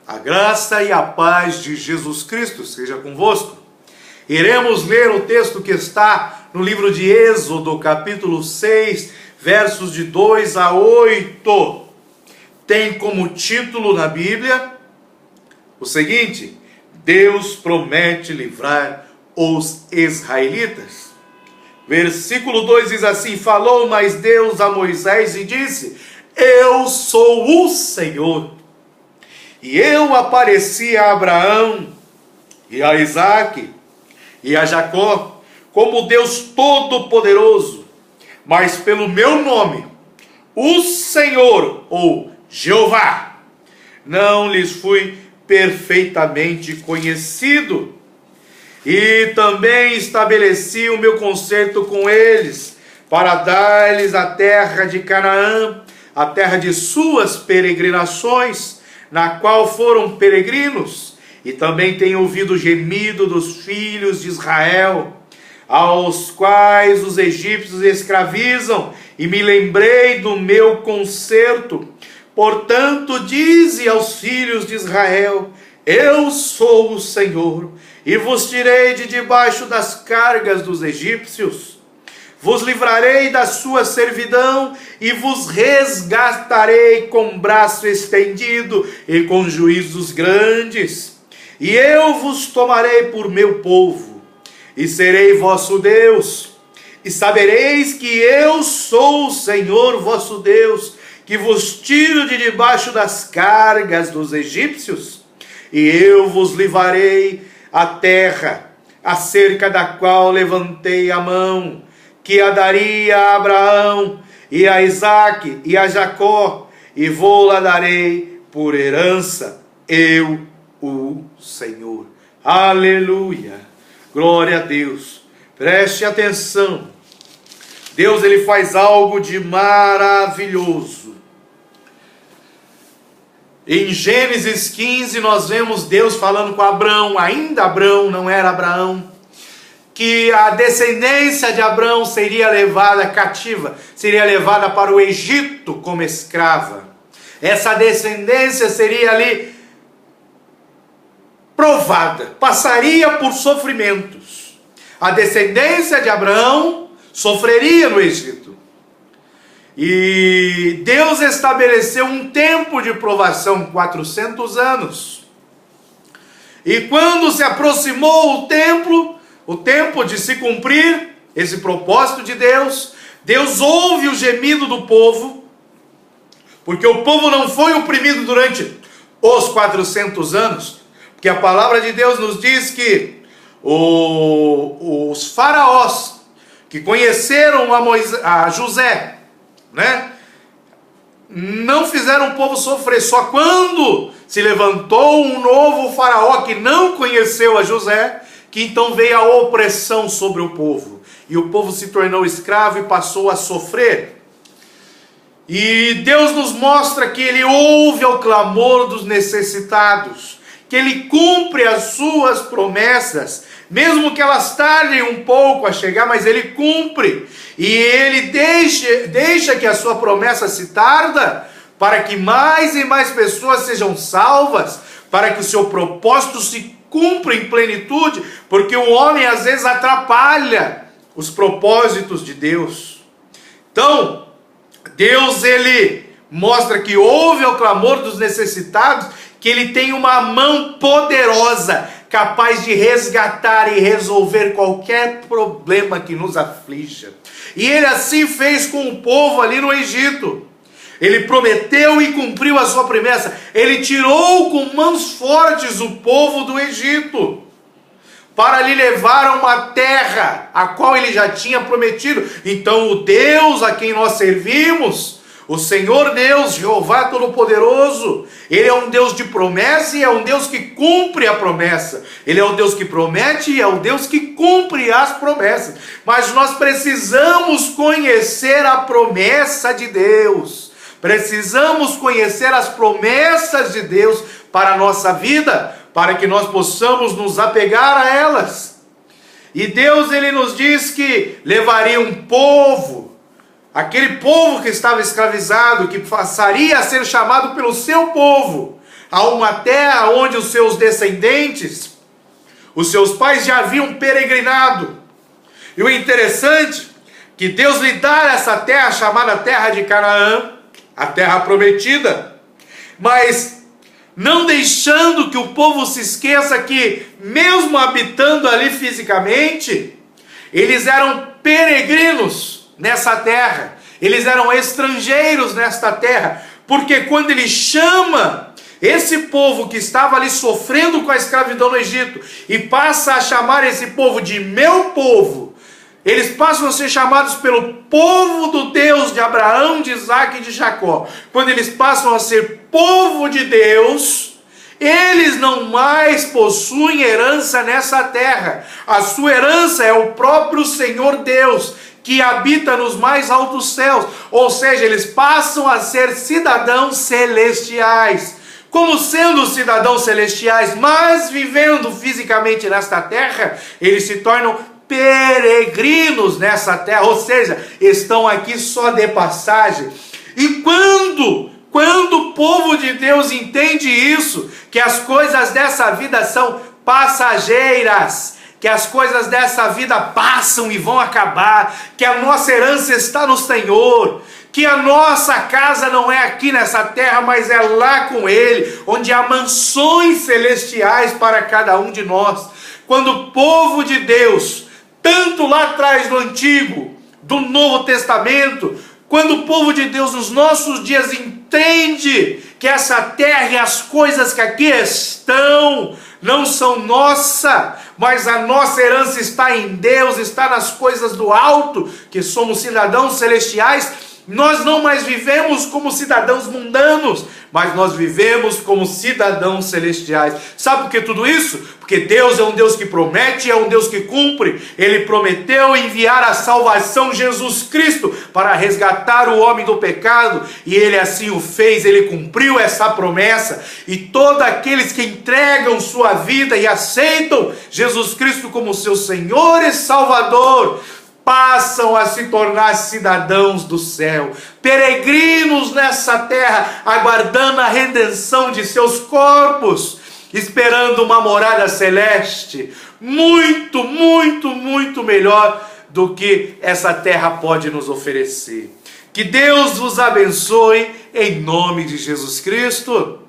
A graça e a paz de Jesus Cristo seja convosco. Iremos ler o texto que está no livro de Êxodo, capítulo 6, versos de 2 a 8. Tem como título na Bíblia o seguinte: Deus promete livrar os israelitas. Versículo 2 diz assim: Falou mais Deus a Moisés e disse: Eu sou o Senhor. E eu apareci a Abraão e a Isaque e a Jacó como Deus Todo-Poderoso, mas pelo meu nome, o Senhor ou Jeová, não lhes fui perfeitamente conhecido. E também estabeleci o meu concerto com eles, para dar-lhes a terra de Canaã, a terra de suas peregrinações, na qual foram peregrinos. E também tenho ouvido o gemido dos filhos de Israel, aos quais os egípcios escravizam, e me lembrei do meu concerto. Portanto, dize aos filhos de Israel: Eu sou o Senhor, e vos tirei de debaixo das cargas dos egípcios. Vos livrarei da sua servidão, e vos resgatarei com braço estendido e com juízos grandes. E eu vos tomarei por meu povo, e serei vosso Deus. E sabereis que eu sou o Senhor vosso Deus, que vos tiro de debaixo das cargas dos egípcios. E eu vos livrarei a terra, acerca da qual levantei a mão, que a daria a Abraão, e a Isaque, e a Jacó, e vou-la darei por herança, eu, o Senhor. Aleluia! Glória a Deus! Preste atenção. Deus, ele faz algo de maravilhoso. Em Gênesis 15 nós vemos Deus falando com Abrão, ainda Abrão, não era Abraão, que a descendência de Abrão seria levada cativa, seria levada para o Egito como escrava. Essa descendência seria ali provada, passaria por sofrimentos. A descendência de Abrão sofreria no Egito. E Deus estabeleceu um tempo de provação, 400 anos. E quando se aproximou o tempo de se cumprir esse propósito de Deus, Deus ouve o gemido do povo, porque o povo não foi oprimido durante os 400 anos, porque a palavra de Deus nos diz que os faraós que conheceram a José, não fizeram o povo sofrer. Só quando se levantou um novo faraó que não conheceu a José, que então veio a opressão sobre o povo, e o povo se tornou escravo e passou a sofrer. E Deus nos mostra que ele ouve ao clamor dos necessitados, que ele cumpre as suas promessas, mesmo que elas tardem um pouco a chegar, mas ele cumpre. E ele deixa que a sua promessa se tarda, para que mais e mais pessoas sejam salvas, para que o seu propósito se cumpra em plenitude, porque o homem às vezes atrapalha os propósitos de Deus. Então, Deus, ele mostra que ouve ao clamor dos necessitados, que ele tem uma mão poderosa, capaz de resgatar e resolver qualquer problema que nos aflija. E ele assim fez com o povo ali no Egito. Ele prometeu e cumpriu a sua promessa. Ele tirou com mãos fortes o povo do Egito, para lhe levar a uma terra a qual ele já tinha prometido. Então o Deus a quem nós servimos, o Senhor Deus, Jeová Todo-Poderoso, ele é um Deus de promessa e é um Deus que cumpre a promessa. Ele é o Deus que promete e é o Deus que cumpre as promessas. Mas nós precisamos conhecer a promessa de Deus. Precisamos conhecer as promessas de Deus para a nossa vida, para que nós possamos nos apegar a elas. E Deus, ele nos diz que levaria um povo, aquele povo que estava escravizado, que passaria a ser chamado pelo seu povo, a uma terra onde os seus descendentes, os seus pais já haviam peregrinado. E o interessante, que Deus lhe dá essa terra chamada terra de Canaã, a terra prometida, mas não deixando que o povo se esqueça que, mesmo habitando ali fisicamente, eles eram peregrinos nessa terra, eles eram estrangeiros nesta terra, porque quando ele chama esse povo que estava ali sofrendo com a escravidão no Egito, e passa a chamar esse povo de meu povo, eles passam a ser chamados pelo povo do Deus de Abraão, de Isaac e de Jacó. Quando eles passam a ser povo de Deus, eles não mais possuem herança nessa terra. A sua herança é o próprio Senhor Deus, que habita nos mais altos céus. Ou seja, eles passam a ser cidadãos celestiais. Como sendo cidadãos celestiais, mas vivendo fisicamente nesta terra, eles se tornam peregrinos nessa terra, ou seja, estão aqui só de passagem. E quando o povo de Deus entende isso, que as coisas dessa vida são passageiras, que as coisas dessa vida passam e vão acabar, que a nossa herança está no Senhor, que a nossa casa não é aqui nessa terra, mas é lá com Ele, onde há mansões celestiais para cada um de nós. Quando o povo de Deus, tanto lá atrás no Antigo, do Novo Testamento, quando o povo de Deus nos nossos dias entende que essa terra e as coisas que aqui estão não são nossa, mas a nossa herança está em Deus, está nas coisas do alto, que somos cidadãos celestiais, nós não mais vivemos como cidadãos mundanos, mas nós vivemos como cidadãos celestiais. Sabe por que tudo isso? Porque Deus é um Deus que promete, é um Deus que cumpre. Ele prometeu enviar a salvação, Jesus Cristo, para resgatar o homem do pecado, e Ele assim o fez, Ele cumpriu essa promessa. E todos aqueles que entregam sua vida e aceitam Jesus Cristo como seu Senhor e Salvador, passam a se tornar cidadãos do céu, peregrinos nessa terra, aguardando a redenção de seus corpos, esperando uma morada celeste, muito, muito, muito melhor do que essa terra pode nos oferecer. Que Deus vos abençoe, em nome de Jesus Cristo.